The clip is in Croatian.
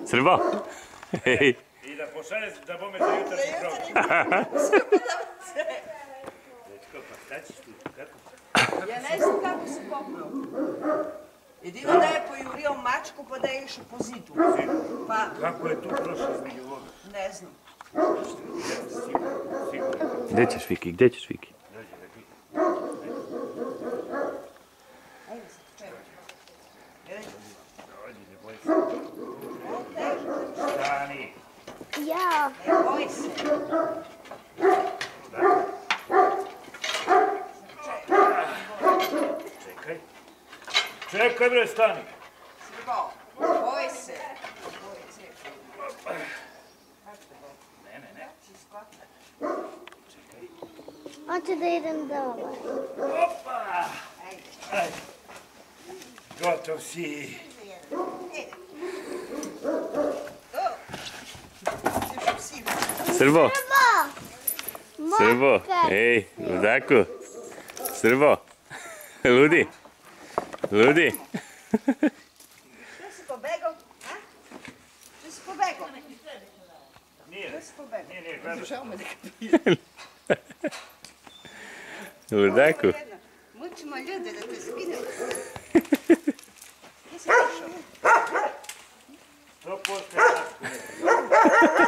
Srbo? Hej. I da pošalje da bome za jutarnji program. Dečko, pa šta ćeš ti? Kako? Ja ne znam kako se popeo. Jedino da je pojurio mačku pa da je išao po zidu. Pa... Kako je tu prošao između ovoga? Ne znam. Gdje ćeš, Viki? Gdje ćeš, Viki? Dođe da pita. Ajde se, čekaj. Dođi, ne boj se. Stani. Ja. Ne boj se. Čekaj. Čekaj bre, stani. Srbo, boj se. Ne. Hoću da idem dole. Opa! Ajde. Gotov si. Srbo? Srbo! Srbo? Ej, ludaku. Srbo? Ludi? Ludi? Što si pobegao? A? Što si pobegao? Nije, Što si pobegao? nije, gledaj. Ludaku? Mučimo ljude da te skine. 100%